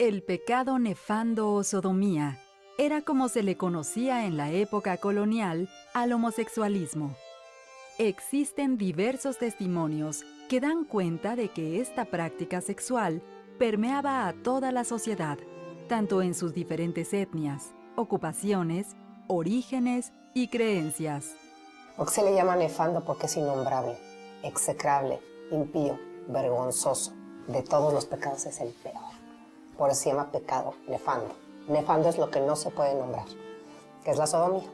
El pecado nefando o sodomía era como se le conocía en la época colonial al homosexualismo. Existen diversos testimonios que dan cuenta de que esta práctica sexual permeaba a toda la sociedad, tanto en sus diferentes etnias, ocupaciones, orígenes y creencias. ¿Por qué se le llama nefando? Porque es innombrable, execrable, impío, vergonzoso. De todos los pecados es el peor. Por eso se llama pecado nefando. Nefando es lo que no se puede nombrar, que es la sodomía.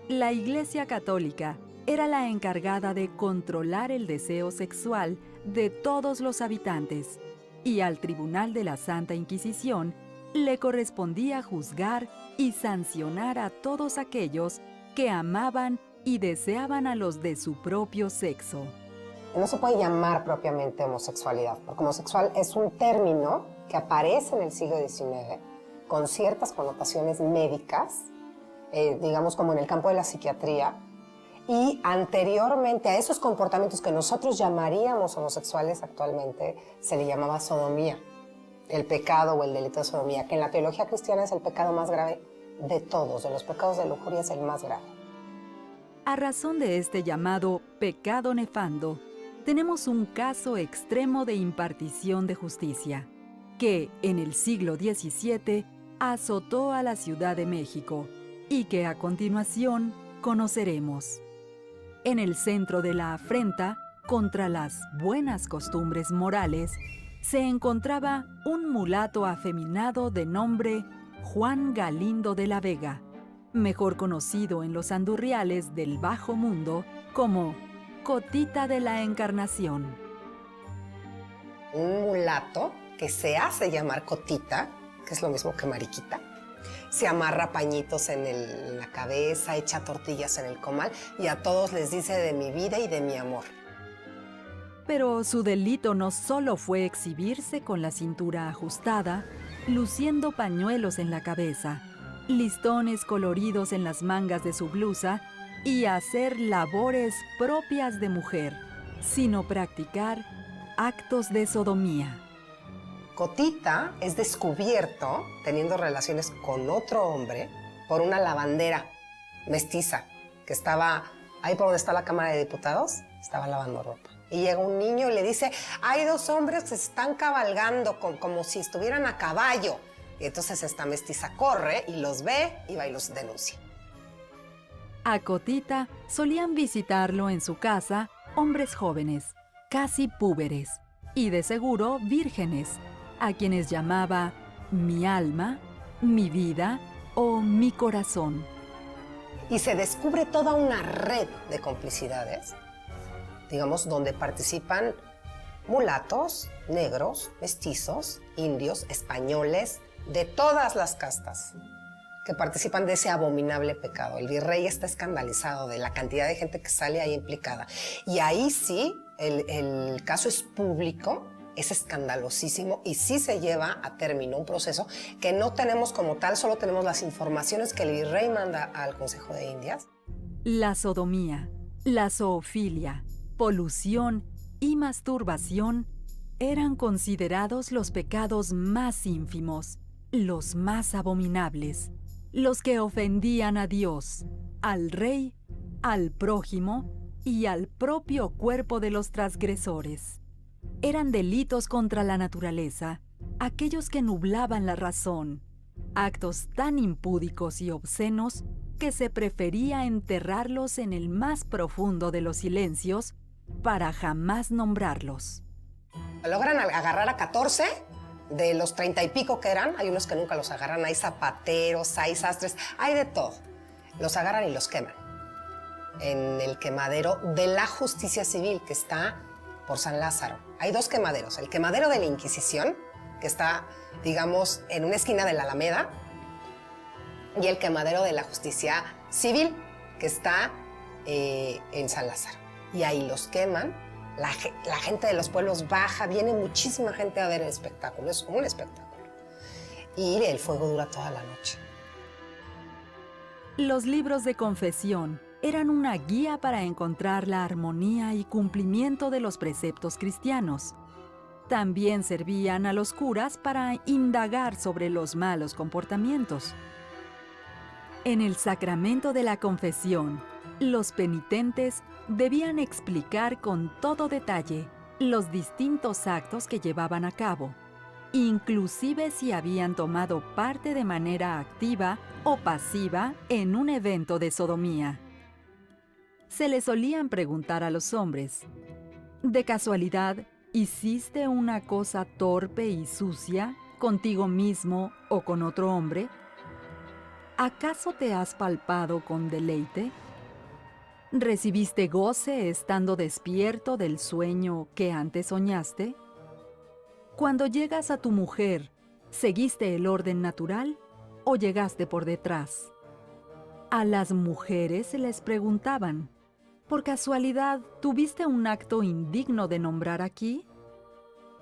La Iglesia Católica era la encargada de controlar el deseo sexual de todos los habitantes, y al Tribunal de la Santa Inquisición le correspondía juzgar y sancionar a todos aquellos que amaban y deseaban a los de su propio sexo. No se puede llamar propiamente homosexualidad, porque homosexual es un término que aparece en el siglo XIX con ciertas connotaciones médicas, digamos como en el campo de la psiquiatría, y anteriormente a esos comportamientos que nosotros llamaríamos homosexuales actualmente, se le llamaba sodomía, el pecado o el delito de sodomía, que en la teología cristiana es el pecado más grave de todos, de los pecados de lujuria es el más grave. A razón de este llamado pecado nefando, tenemos un caso extremo de impartición de justicia, que en el siglo XVII azotó a la Ciudad de México y que a continuación conoceremos. En el centro de la afrenta contra las buenas costumbres morales se encontraba un mulato afeminado de nombre Juan Galindo de la Vega, mejor conocido en los andurriales del Bajo Mundo como Cotita de la Encarnación. Un mulato que se hace llamar Cotita, que es lo mismo que mariquita, se amarra pañitos en la cabeza, echa tortillas en el comal y a todos les dice de mi vida y de mi amor. Pero su delito no solo fue exhibirse con la cintura ajustada, luciendo pañuelos en la cabeza, listones coloridos en las mangas de su blusa y hacer labores propias de mujer, sino practicar actos de sodomía. Cotita es descubierto teniendo relaciones con otro hombre por una lavandera mestiza que estaba ahí por donde está la Cámara de Diputados, estaba lavando ropa. Y llega un niño y le dice, hay dos hombres que se están cabalgando como si estuvieran a caballo. Y entonces esta mestiza corre y los ve y va y los denuncia. A Cotita solían visitarlo en su casa hombres jóvenes, casi púberes, y de seguro vírgenes, a quienes llamaba mi alma, mi vida o mi corazón. Y se descubre toda una red de complicidades, digamos, donde participan mulatos, negros, mestizos, indios, españoles, de todas las castas que participan de ese abominable pecado. El virrey está escandalizado de la cantidad de gente que sale ahí implicada. Y ahí sí, el caso es público, es escandalosísimo y sí se lleva a término un proceso que no tenemos como tal, solo tenemos las informaciones que el virrey manda al Consejo de Indias. La sodomía, la zoofilia, polución y masturbación eran considerados los pecados más ínfimos, los más abominables, los que ofendían a Dios, al rey, al prójimo y al propio cuerpo de los transgresores. Eran delitos contra la naturaleza, aquellos que nublaban la razón, actos tan impúdicos y obscenos que se prefería enterrarlos en el más profundo de los silencios para jamás nombrarlos. Logran agarrar a 14 de los 30 y pico que eran. Hay unos que nunca los agarran, hay zapateros, hay sastres, hay de todo. Los agarran y los queman en el quemadero de la Justicia Civil que está por San Lázaro. Hay dos quemaderos, el quemadero de la Inquisición, que está, digamos, en una esquina de la Alameda, y el quemadero de la Justicia Civil, que está en San Lázaro. Y ahí los queman, la gente de los pueblos baja, viene muchísima gente a ver el espectáculo, es un espectáculo. Y el fuego dura toda la noche. Los libros de confesión eran una guía para encontrar la armonía y cumplimiento de los preceptos cristianos. También servían a los curas para indagar sobre los malos comportamientos. En el sacramento de la confesión, los penitentes debían explicar con todo detalle los distintos actos que llevaban a cabo, inclusive si habían tomado parte de manera activa o pasiva en un evento de sodomía. Se les solían preguntar a los hombres: ¿de casualidad hiciste una cosa torpe y sucia contigo mismo o con otro hombre? ¿Acaso te has palpado con deleite? ¿Recibiste goce estando despierto del sueño que antes soñaste? Cuando llegas a tu mujer, ¿seguiste el orden natural o llegaste por detrás? A las mujeres se les preguntaban: ¿por casualidad tuviste un acto indigno de nombrar aquí?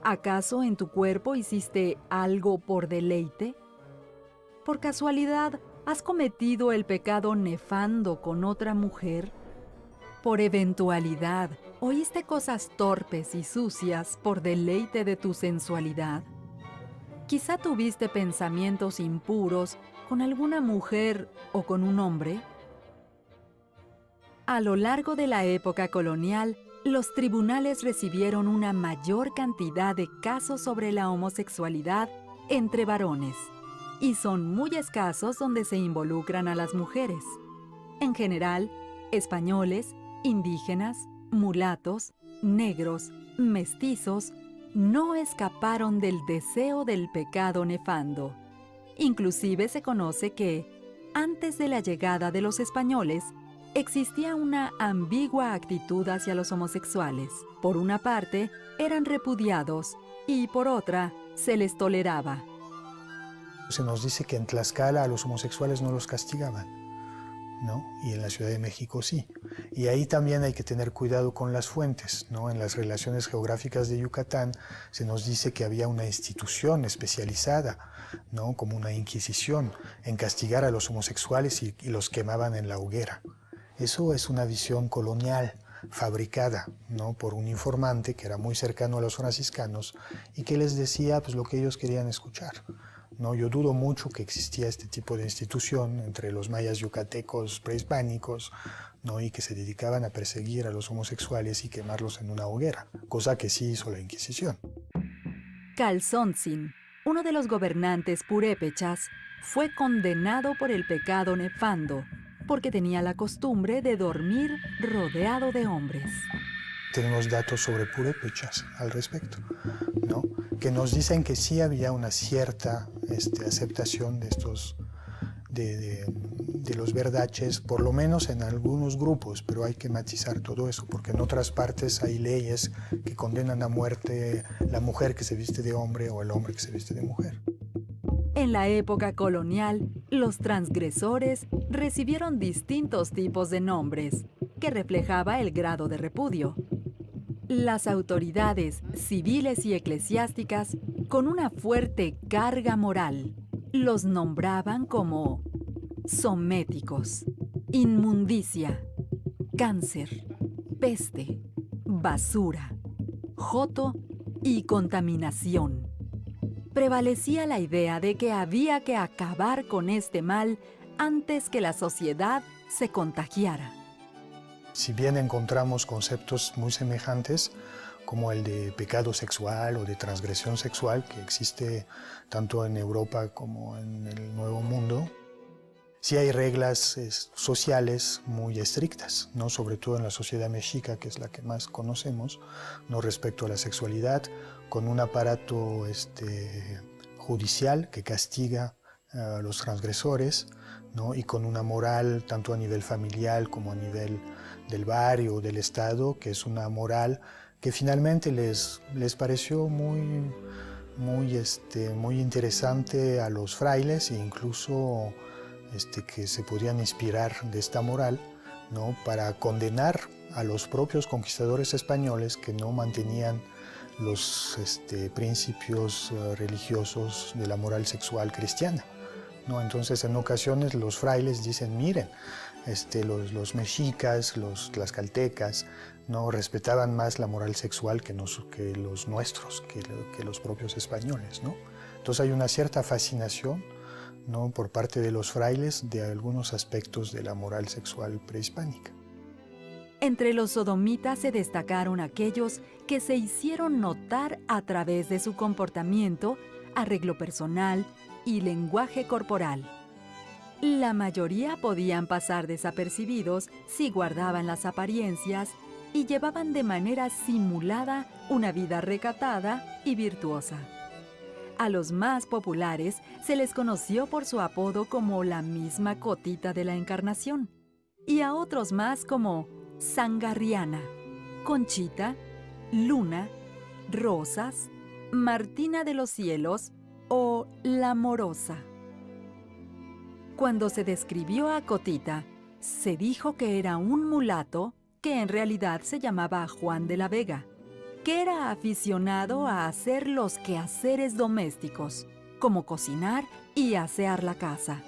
¿Acaso en tu cuerpo hiciste algo por deleite? ¿Por casualidad has cometido el pecado nefando con otra mujer? ¿Por eventualidad oíste cosas torpes y sucias por deleite de tu sensualidad? ¿Quizá tuviste pensamientos impuros con alguna mujer o con un hombre? A lo largo de la época colonial, los tribunales recibieron una mayor cantidad de casos sobre la homosexualidad entre varones, y son muy escasos donde se involucran a las mujeres. En general, españoles, indígenas, mulatos, negros, mestizos, no escaparon del deseo del pecado nefando. Inclusive se conoce que, antes de la llegada de los españoles, existía una ambigua actitud hacia los homosexuales. Por una parte, eran repudiados y por otra, se les toleraba. Se nos dice que en Tlaxcala a los homosexuales no los castigaban, ¿no? Y en la Ciudad de México sí. Y ahí también hay que tener cuidado con las fuentes, ¿no? En las relaciones geográficas de Yucatán se nos dice que había una institución especializada, ¿no? Como una inquisición, en castigar a los homosexuales y los quemaban en la hoguera. Eso es una visión colonial, fabricada, ¿no? Por un informante que era muy cercano a los franciscanos y que les decía pues, lo que ellos querían escuchar, ¿no? Yo dudo mucho que existía este tipo de institución entre los mayas yucatecos prehispánicos, ¿no? Y que se dedicaban a perseguir a los homosexuales y quemarlos en una hoguera, cosa que sí hizo la Inquisición. Calzontzin, uno de los gobernantes purépechas, fue condenado por el pecado nefando, porque tenía la costumbre de dormir rodeado de hombres. Tenemos datos sobre purépechas al respecto, ¿no? Que nos dicen que sí había una cierta aceptación de estos, de los verdaches, por lo menos en algunos grupos, pero hay que matizar todo eso, porque en otras partes hay leyes que condenan a muerte la mujer que se viste de hombre o el hombre que se viste de mujer. En la época colonial, los transgresores recibieron distintos tipos de nombres, que reflejaba el grado de repudio. Las autoridades civiles y eclesiásticas, con una fuerte carga moral, los nombraban como sométicos, inmundicia, cáncer, peste, basura, joto y contaminación. Prevalecía la idea de que había que acabar con este mal antes que la sociedad se contagiara. Si bien encontramos conceptos muy semejantes, como el de pecado sexual o de transgresión sexual, que existe tanto en Europa como en el Nuevo Mundo, sí hay reglas sociales muy estrictas, ¿no? Sobre todo en la sociedad mexica, que es la que más conocemos, ¿no? Respecto a la sexualidad, con un aparato judicial que castiga a los transgresores, ¿no? Y con una moral tanto a nivel familiar como a nivel del barrio o del Estado, que es una moral que finalmente les pareció muy interesante a los frailes e incluso que se podían inspirar de esta moral, ¿no? Para condenar a los propios conquistadores españoles que no mantenían los principios religiosos de la moral sexual cristiana, ¿no? Entonces, en ocasiones los frailes dicen, miren, los mexicas, los tlaxcaltecas, ¿no? respetaban más la moral sexual que los nuestros, que los propios españoles, ¿no? Entonces hay una cierta fascinación, ¿no? por parte de los frailes de algunos aspectos de la moral sexual prehispánica. Entre los sodomitas se destacaron aquellos que se hicieron notar a través de su comportamiento, arreglo personal y lenguaje corporal. La mayoría podían pasar desapercibidos si guardaban las apariencias y llevaban de manera simulada una vida recatada y virtuosa. A los más populares se les conoció por su apodo como la misma Cotita de la Encarnación, y a otros más como Sangarriana, Conchita, Luna, Rosas, Martina de los Cielos o La Morosa. Cuando se describió a Cotita, se dijo que era un mulato que en realidad se llamaba Juan de la Vega, que era aficionado a hacer los quehaceres domésticos, como cocinar y asear la casa.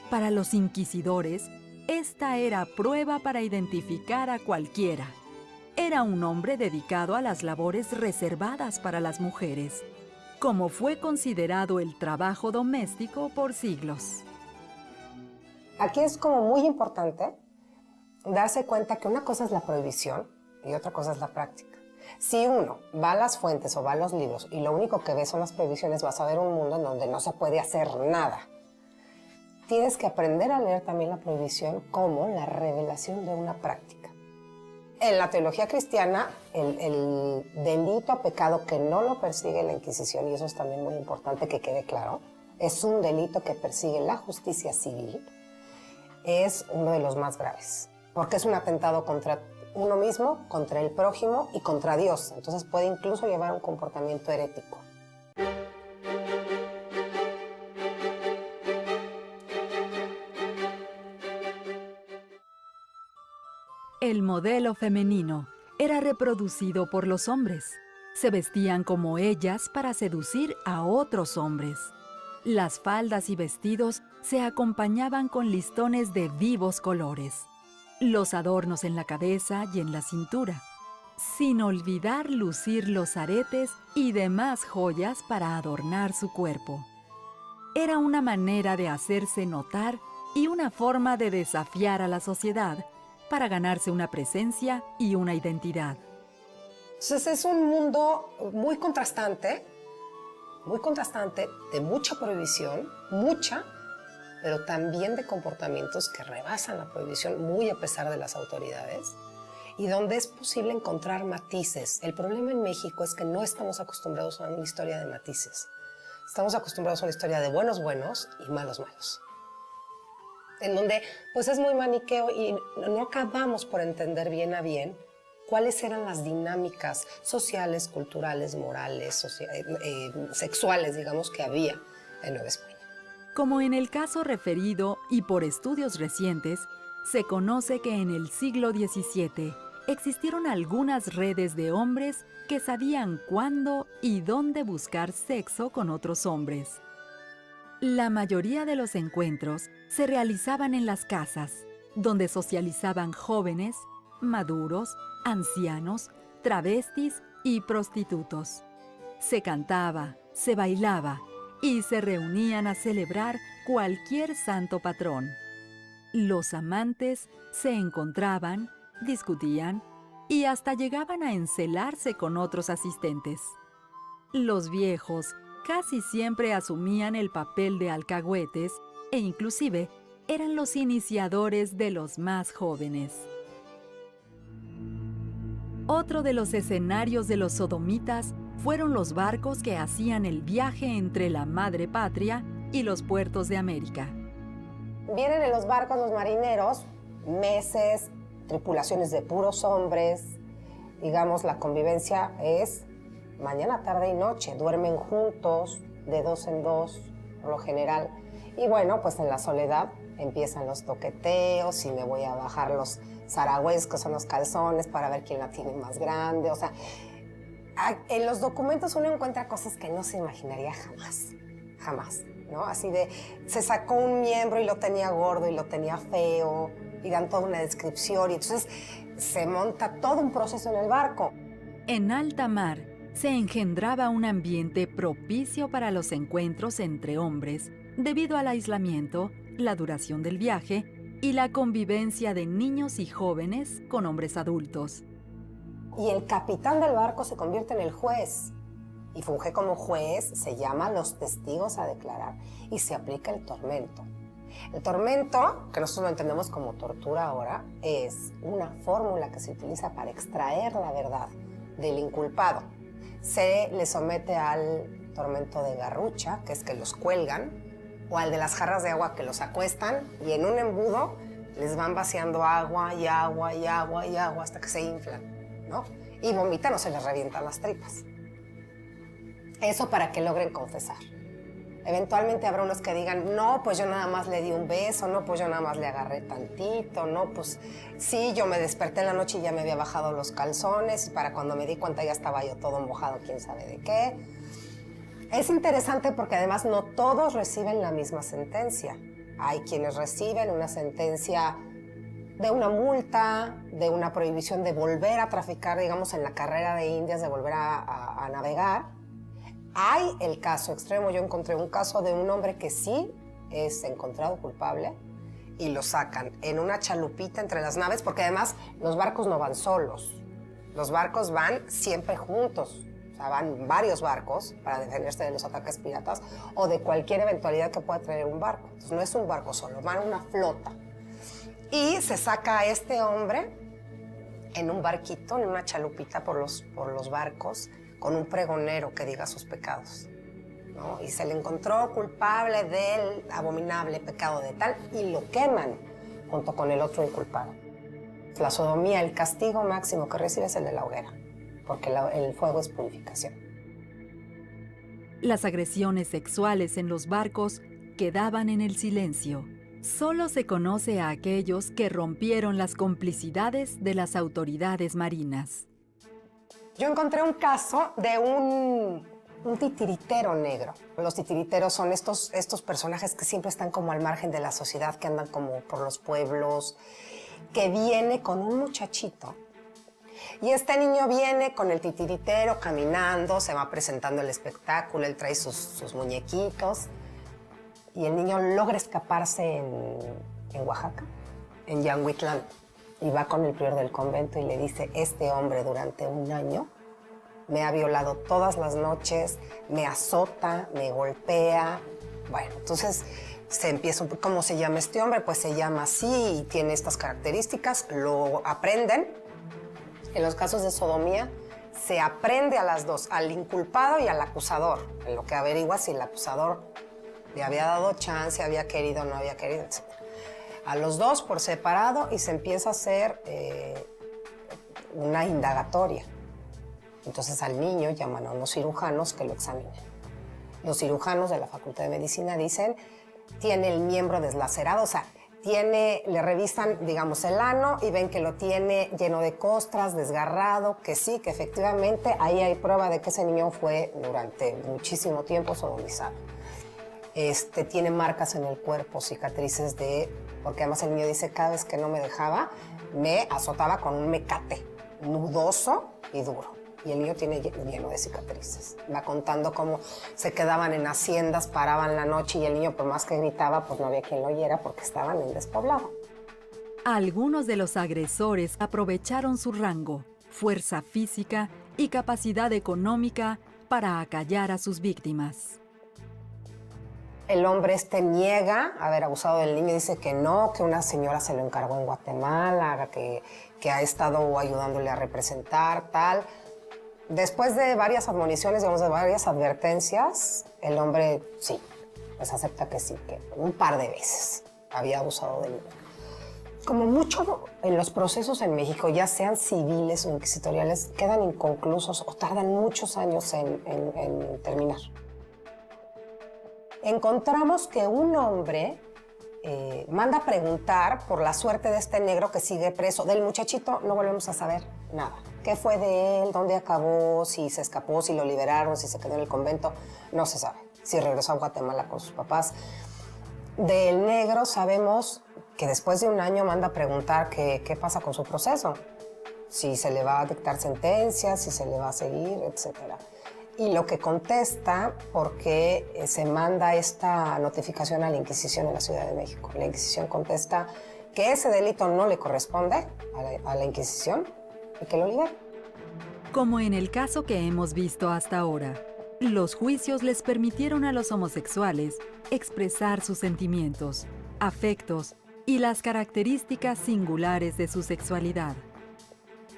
Para los inquisidores, esta era prueba para identificar a cualquiera. Era un hombre dedicado a las labores reservadas para las mujeres, como fue considerado el trabajo doméstico por siglos. Aquí es como muy importante darse cuenta que una cosa es la prohibición y otra cosa es la práctica. Si uno va a las fuentes o va a los libros y lo único que ve son las prohibiciones, vas a ver un mundo en donde no se puede hacer nada. Tienes que aprender a leer también la prohibición como la revelación de una práctica. En la teología cristiana, el delito o pecado que no lo persigue la Inquisición, y eso es también muy importante que quede claro, es un delito que persigue la justicia civil, es uno de los más graves, porque es un atentado contra uno mismo, contra el prójimo y contra Dios. Entonces puede incluso llevar a un comportamiento herético. El modelo femenino era reproducido por los hombres. Se vestían como ellas para seducir a otros hombres. Las faldas y vestidos se acompañaban con listones de vivos colores, los adornos en la cabeza y en la cintura, sin olvidar lucir los aretes y demás joyas para adornar su cuerpo. Era una manera de hacerse notar y una forma de desafiar a la sociedad para ganarse una presencia y una identidad. Entonces es un mundo muy contrastante de mucha prohibición, pero también de comportamientos que rebasan la prohibición, muy a pesar de las autoridades, y donde es posible encontrar matices. El problema en México es que no estamos acostumbrados a una historia de matices. Estamos acostumbrados a una historia de buenos buenos y malos malos, en donde pues es muy maniqueo y no acabamos por entender bien a bien cuáles eran las dinámicas sociales, culturales, morales, sexuales, digamos, que había en Nueva España. Como en el caso referido y por estudios recientes, se conoce que en el siglo XVII existieron algunas redes de hombres que sabían cuándo y dónde buscar sexo con otros hombres. La mayoría de los encuentros se realizaban en las casas, donde socializaban jóvenes, maduros, ancianos, travestis y prostitutos. Se cantaba, se bailaba y se reunían a celebrar cualquier santo patrón. Los amantes se encontraban, discutían y hasta llegaban a encelarse con otros asistentes. Los viejos casi siempre asumían el papel de alcahuetes e inclusive eran los iniciadores de los más jóvenes. Otro de los escenarios de los sodomitas fueron los barcos que hacían el viaje entre la madre patria y los puertos de América. Vienen en los barcos los marineros, meses, tripulaciones de puros hombres. Digamos, la convivencia es mañana, tarde y noche. Duermen juntos, de dos en dos, por lo general. Y bueno, pues en la soledad empiezan los toqueteos y me voy a bajar los zaragües, que son los calzones, para ver quién la tiene más grande. O sea, en los documentos uno encuentra cosas que no se imaginaría jamás, jamás. ¿no? Así de, se sacó un miembro y lo tenía gordo y lo tenía feo, y dan toda una descripción, y entonces se monta todo un proceso en el barco. En alta mar se engendraba un ambiente propicio para los encuentros entre hombres debido al aislamiento, la duración del viaje y la convivencia de niños y jóvenes con hombres adultos. Y el capitán del barco se convierte en el juez y funge como juez, se llama los testigos a declarar y se aplica el tormento. El tormento, que nosotros lo entendemos como tortura ahora, es una fórmula que se utiliza para extraer la verdad del inculpado. Se le somete al tormento de garrucha, que es que los cuelgan, o al de las jarras de agua que los acuestan y en un embudo les van vaciando agua y agua y agua y agua hasta que se inflan, ¿no? Y vomitan o se les revientan las tripas. Eso para que logren confesar. Eventualmente habrá unos que digan, no, pues yo nada más le di un beso, no, pues yo nada más le agarré tantito, no, pues sí, yo me desperté en la noche y ya me había bajado los calzones y para cuando me di cuenta ya estaba yo todo mojado, quién sabe de qué. Es interesante porque además no todos reciben la misma sentencia. Hay quienes reciben una sentencia de una multa, de una prohibición de volver a traficar, digamos, en la carrera de Indias, de volver a navegar. Hay el caso extremo, yo encontré un caso de un hombre que sí es encontrado culpable y lo sacan en una chalupita entre las naves, porque además los barcos no van solos, los barcos van siempre juntos. O sea, van varios barcos para defenderse de los ataques piratas o de cualquier eventualidad que pueda traer un barco. Entonces, no es un barco solo, van una flota. Y se saca a este hombre en un barquito, en una chalupita por los barcos, con un pregonero que diga sus pecados, ¿no? Y se le encontró culpable del abominable pecado de tal y lo queman junto con el otro inculpado. La sodomía, el castigo máximo que recibe es el de la hoguera, porque el fuego es purificación. Las agresiones sexuales en los barcos quedaban en el silencio. Solo se conoce a aquellos que rompieron las complicidades de las autoridades marinas. Yo encontré un caso de un titiritero negro. Los titiriteros son estos personajes que siempre están como al margen de la sociedad, que andan como por los pueblos, que viene con un muchachito. Y este niño viene con el titiritero caminando, se va presentando el espectáculo, él trae sus muñequitos. Y el niño logra escaparse en Oaxaca, en Yanguitlán. Y va con el prior del convento y le dice, este hombre durante un año me ha violado todas las noches, me azota, me golpea. Bueno, entonces se empieza, ¿cómo se llama este hombre? Pues se llama así y tiene estas características, lo aprenden. En los casos de sodomía se aprende a las dos, al inculpado y al acusador, en lo que averigua si el acusador le había dado chance, había querido o no había querido, etc. A los dos por separado y se empieza a hacer una indagatoria. Entonces al niño llaman a unos cirujanos que lo examinen. Los cirujanos de la Facultad de Medicina dicen, tiene el miembro deslacerado, o sea, le revisan, digamos, el ano y ven que lo tiene lleno de costras, desgarrado, que sí, que efectivamente ahí hay prueba de que ese niño fue durante muchísimo tiempo sodomizado. Tiene marcas en el cuerpo, cicatrices porque además el niño dice, cada vez que no me dejaba, me azotaba con un mecate, nudoso y duro. Y el niño tiene lleno de cicatrices. Va contando cómo se quedaban en haciendas, paraban la noche y el niño, por más que gritaba, pues no había quien lo oyera porque estaban en despoblado. Algunos de los agresores aprovecharon su rango, fuerza física y capacidad económica para acallar a sus víctimas. El hombre niega haber abusado del niño, dice que no, que una señora se lo encargó en Guatemala, que ha estado ayudándole a representar, tal. Después de varias admoniciones, digamos, de varias advertencias, el hombre sí, pues acepta que sí, que un par de veces había abusado del niño. Como mucho en los procesos en México, ya sean civiles o inquisitoriales, quedan inconclusos o tardan muchos años en terminar. Encontramos que un hombre manda a preguntar por la suerte de este negro que sigue preso. Del muchachito no volvemos a saber nada. ¿Qué fue de él? ¿Dónde acabó? ¿Si se escapó? ¿Si lo liberaron? ¿Si se quedó en el convento? No se sabe. si regresó a Guatemala con sus papás. Del negro sabemos que después de un año manda a preguntar qué pasa con su proceso, si se le va a dictar sentencia, si se le va a seguir, etc. Y lo que contesta, porque se manda esta notificación a la Inquisición en la Ciudad de México. La Inquisición contesta que ese delito no le corresponde a la Inquisición y que lo libere. Como en el caso que hemos visto hasta ahora, los juicios les permitieron a los homosexuales expresar sus sentimientos, afectos y las características singulares de su sexualidad.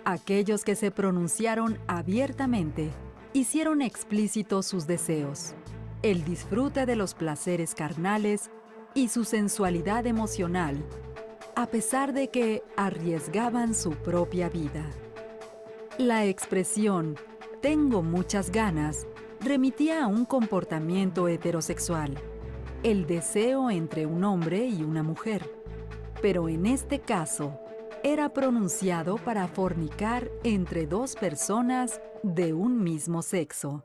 Aquellos que se pronunciaron abiertamente hicieron explícitos sus deseos, el disfrute de los placeres carnales y su sensualidad emocional, a pesar de que arriesgaban su propia vida. La expresión «tengo muchas ganas» remitía a un comportamiento heterosexual, el deseo entre un hombre y una mujer, pero en este caso era pronunciado para fornicar entre dos personas de un mismo sexo.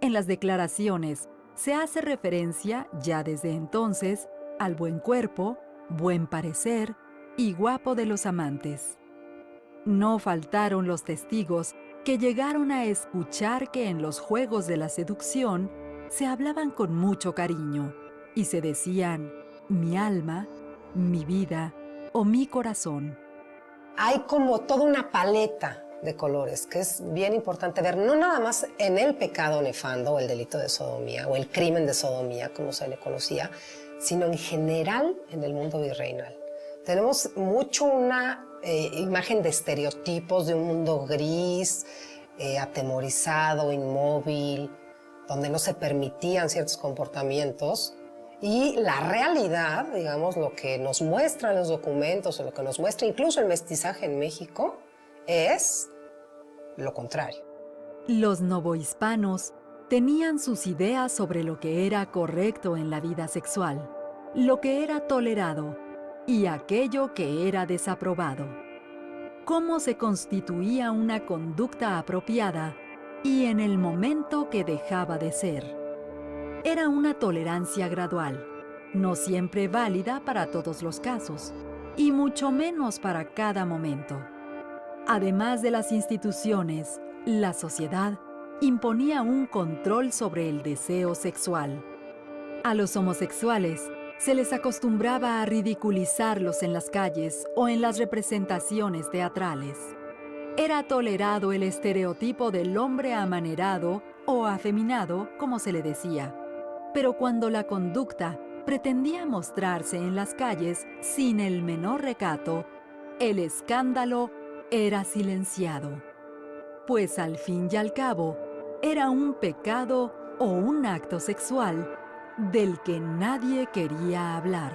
En las declaraciones se hace referencia ya desde entonces al buen cuerpo, buen parecer y guapo de los amantes. No faltaron los testigos que llegaron a escuchar que en los juegos de la seducción se hablaban con mucho cariño y se decían mi alma, mi vida o mi corazón. Hay como toda una paleta de colores que es bien importante ver, no nada más en el pecado nefando o el delito de sodomía o el crimen de sodomía, como se le conocía, sino en general en el mundo virreinal. Tenemos mucho una imagen de estereotipos de un mundo gris, atemorizado, inmóvil, donde no se permitían ciertos comportamientos. Y la realidad, digamos, lo que nos muestran los documentos o lo que nos muestra incluso el mestizaje en México es lo contrario. Los novohispanos tenían sus ideas sobre lo que era correcto en la vida sexual, lo que era tolerado y aquello que era desaprobado. Cómo se constituía una conducta apropiada y en el momento que dejaba de ser. Era una tolerancia gradual, no siempre válida para todos los casos, y mucho menos para cada momento. Además de las instituciones, la sociedad imponía un control sobre el deseo sexual. A los homosexuales se les acostumbraba a ridiculizarlos en las calles o en las representaciones teatrales. Era tolerado el estereotipo del hombre amanerado o afeminado, como se le decía. Pero cuando la conducta pretendía mostrarse en las calles sin el menor recato, el escándalo era silenciado. Pues al fin y al cabo, era un pecado o un acto sexual del que nadie quería hablar.